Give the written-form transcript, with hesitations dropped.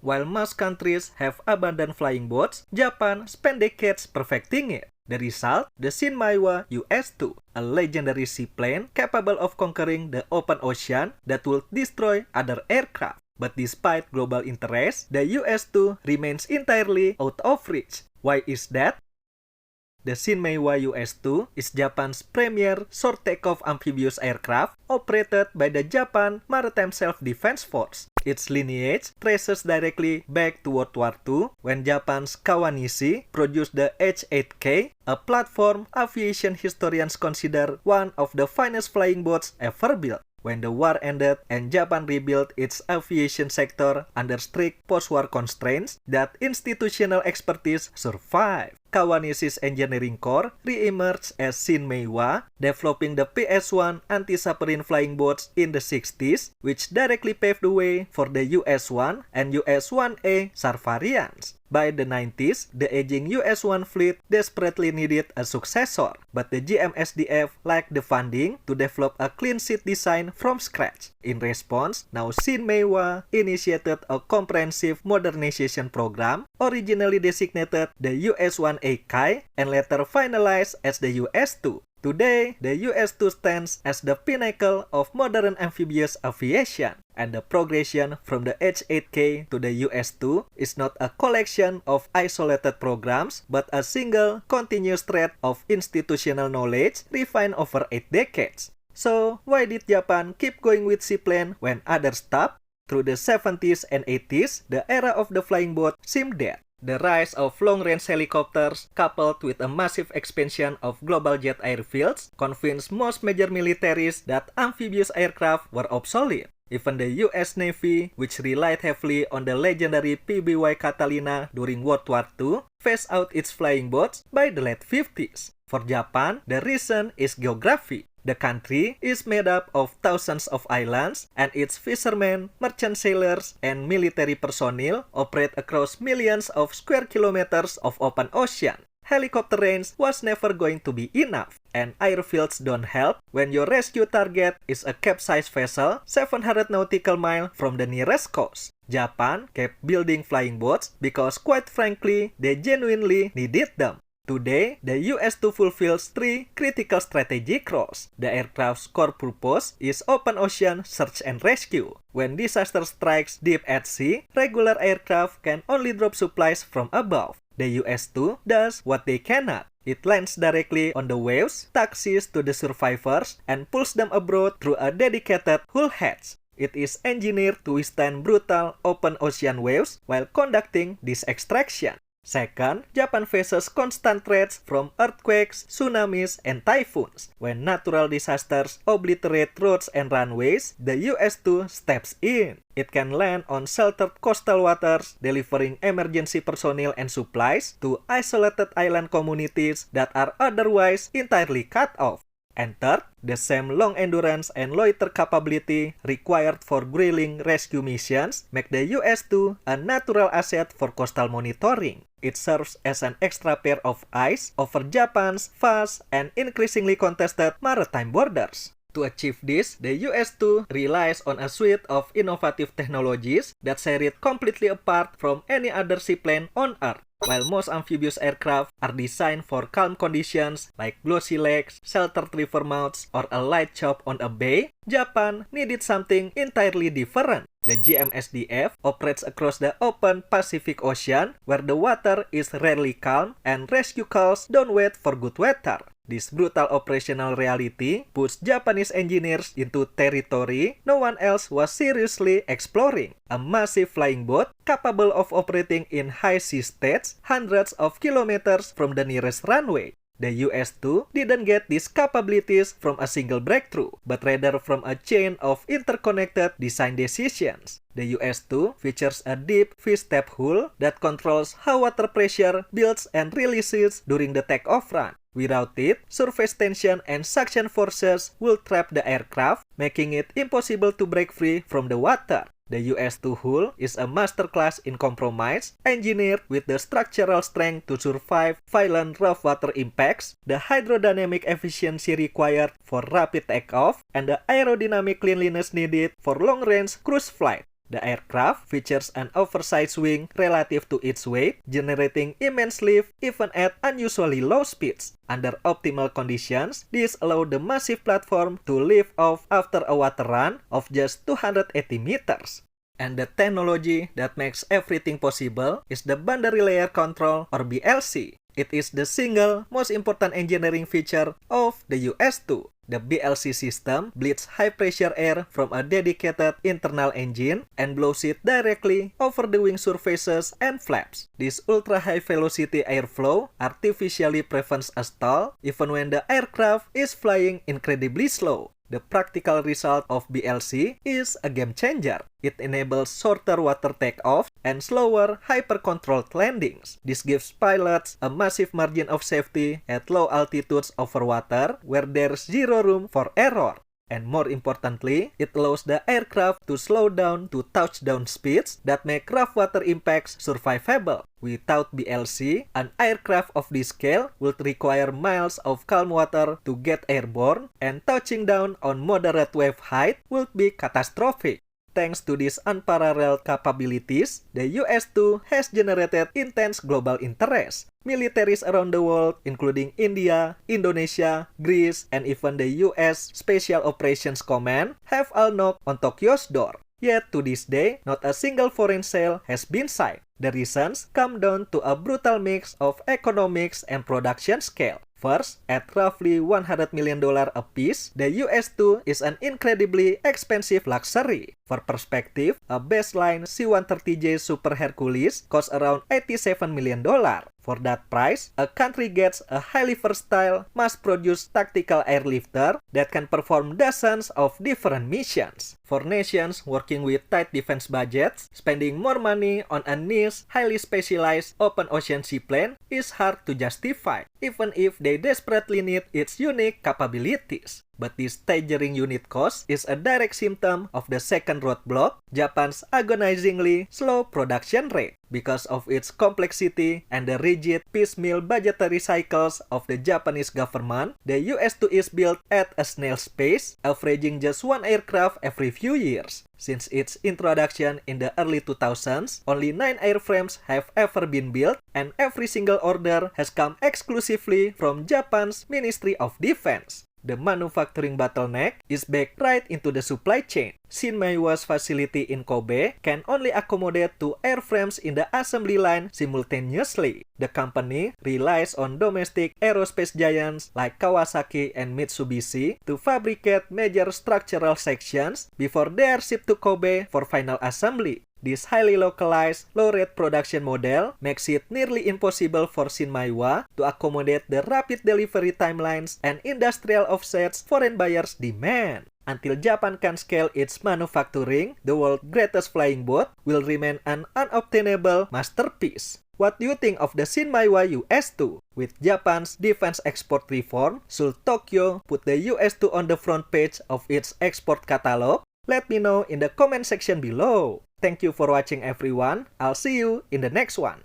while most countries have abundant flying boats, Japan spent decades perfecting it. The result, the ShinMaywa US-2, a legendary seaplane capable of conquering the open ocean that would destroy other aircraft. But despite global interest, the US-2 remains entirely out of reach. Why is that? The ShinMaywa US-2 is Japan's premier short takeoff amphibious aircraft operated by the Japan Maritime Self-Defense Force. Its lineage traces directly back to World War II when Japan's Kawanishi produced the H-8K, a platform aviation historians consider one of the finest flying boats ever built. When the war ended and Japan rebuilt its aviation sector under strict post-war constraints, that institutional expertise survived. Kawanishi's engineering corps re-emerged as ShinMaywa, developing the PS-1 anti-submarine flying boats in the 60s, which directly paved the way for the US-1 and US-1A SAR variants. By the 90s, the aging US-1 fleet desperately needed a successor, but the jmsdf lacked the funding to develop a clean sheet design from scratch. In response, now ShinMaywa initiated a comprehensive modernization program, originally designated the US-1A Kai and later finalized as the US-2. Today, the US-2 stands as the pinnacle of modern amphibious aviation, and the progression from the H-8K to the US-2 is not a collection of isolated programs, but a single, continuous thread of institutional knowledge refined over 8 decades. So, why did Japan keep going with seaplane when others stopped? Through the 70s and 80s, the era of the flying boat seemed dead. The rise of long-range helicopters, coupled with a massive expansion of global jet airfields, convinced most major militaries that amphibious aircraft were obsolete. Even the US Navy, which relied heavily on the legendary PBY Catalina during World War II, phased out its flying boats by the late 50s. For Japan, the reason is geography. The country is made up of thousands of islands, and its fishermen, merchant sailors, and military personnel operate across millions of square kilometers of open ocean. Helicopter range was never going to be enough, and airfields don't help when your rescue target is a capsized vessel 700 nautical miles from the nearest coast. Japan kept building flying boats because, quite frankly, they genuinely needed them. Today, the US-2 fulfills 3 critical strategic roles. The aircraft's core purpose is open ocean search and rescue. When disaster strikes deep at sea, regular aircraft can only drop supplies from above. The US-2 does what they cannot. It lands directly on the waves, taxis to the survivors, and pulls them abroad through a dedicated hull hatch. It is engineered to withstand brutal open ocean waves while conducting this extraction. Second, Japan faces constant threats from earthquakes, tsunamis, and typhoons. When natural disasters obliterate roads and runways, the US-2 steps in. It can land on sheltered coastal waters, delivering emergency personnel and supplies to isolated island communities that are otherwise entirely cut off. And third, the same long endurance and loiter capability required for grueling rescue missions make the US-2 a natural asset for coastal monitoring. It serves as an extra pair of eyes over Japan's vast and increasingly contested maritime borders. To achieve this, the US-2 relies on a suite of innovative technologies that set it completely apart from any other seaplane on Earth. While most amphibious aircraft are designed for calm conditions like glossy lakes, sheltered river mouths, or a light chop on a bay, Japan needed something entirely different. The jmsdf operates across the open Pacific Ocean, where the water is rarely calm and rescue calls don't wait for good weather. This brutal operational reality puts Japanese engineers into territory no one else was seriously exploring. A massive flying boat capable of operating in high sea states hundreds of kilometers from the nearest runway. The US-2 didn't get these capabilities from a single breakthrough, but rather from a chain of interconnected design decisions. The US-2 features a deep V-step hull that controls how water pressure builds and releases during the takeoff run. Without it, surface tension and suction forces will trap the aircraft, making it impossible to break free from the water. The US-2 hull is a masterclass in compromise, engineered with the structural strength to survive violent rough water impacts, the hydrodynamic efficiency required for rapid takeoff, and the aerodynamic cleanliness needed for long-range cruise flight. The aircraft features an oversized wing relative to its weight, generating immense lift even at unusually low speeds. Under optimal conditions, this allows the massive platform to lift off after a water run of just 280 meters. And the technology that makes everything possible is the Boundary Layer Control or BLC. It is the single most important engineering feature of the US-2. The BLC system bleeds high-pressure air from a dedicated internal engine and blows it directly over the wing surfaces and flaps. This ultra-high-velocity airflow artificially prevents a stall even when the aircraft is flying incredibly slow. The practical result of BLC is a game changer. It enables shorter water takeoffs and slower hyper-controlled landings. This gives pilots a massive margin of safety at low altitudes over water where there's zero room for error. And more importantly, it allows the aircraft to slow down to touchdown speeds that make rough water impacts survivable. Without BLC, an aircraft of this scale would require miles of calm water to get airborne, and touching down on moderate wave height would be catastrophic. Thanks to these unparalleled capabilities, the US-2 has generated intense global interest. Militaries around the world, including India, Indonesia, Greece, and even the US Special Operations Command, have all knocked on Tokyo's door. Yet to this day, not a single foreign sale has been signed. The reasons come down to a brutal mix of economics and production scale. First, at roughly $100 million apiece, the US-2 is an incredibly expensive luxury. For perspective, a baseline C-130J Super Hercules costs around $87 million. For that price, a country gets a highly versatile, mass-produced tactical airlifter that can perform dozens of different missions. For nations working with tight defense budgets, spending more money on a niche, highly specialized open ocean seaplane is hard to justify, even if they desperately need its unique capabilities. But this staggering unit cost is a direct symptom of the second roadblock, Japan's agonizingly slow production rate. Because of its complexity and the rigid piecemeal budgetary cycles of the Japanese government, the US-2 is built at a snail's pace, averaging just one aircraft every few years. Since its introduction in the early 2000s, only 9 airframes have ever been built, and every single order has come exclusively from Japan's Ministry of Defense. The manufacturing bottleneck is baked right into the supply chain. ShinMaywa's facility in Kobe can only accommodate 2 airframes in the assembly line simultaneously. The company relies on domestic aerospace giants like Kawasaki and Mitsubishi to fabricate major structural sections before they are shipped to Kobe for final assembly. This highly localized, low-rate production model makes it nearly impossible for ShinMaywa to accommodate the rapid delivery timelines and industrial offsets foreign buyers demand. Until Japan can scale its manufacturing, the world's greatest flying boat will remain an unobtainable masterpiece. What do you think of the ShinMaywa US-2? With Japan's defense export reform, should Tokyo put the US-2 on the front page of its export catalog? Let me know in the comment section below. Thank you for watching everyone. I'll see you in the next one.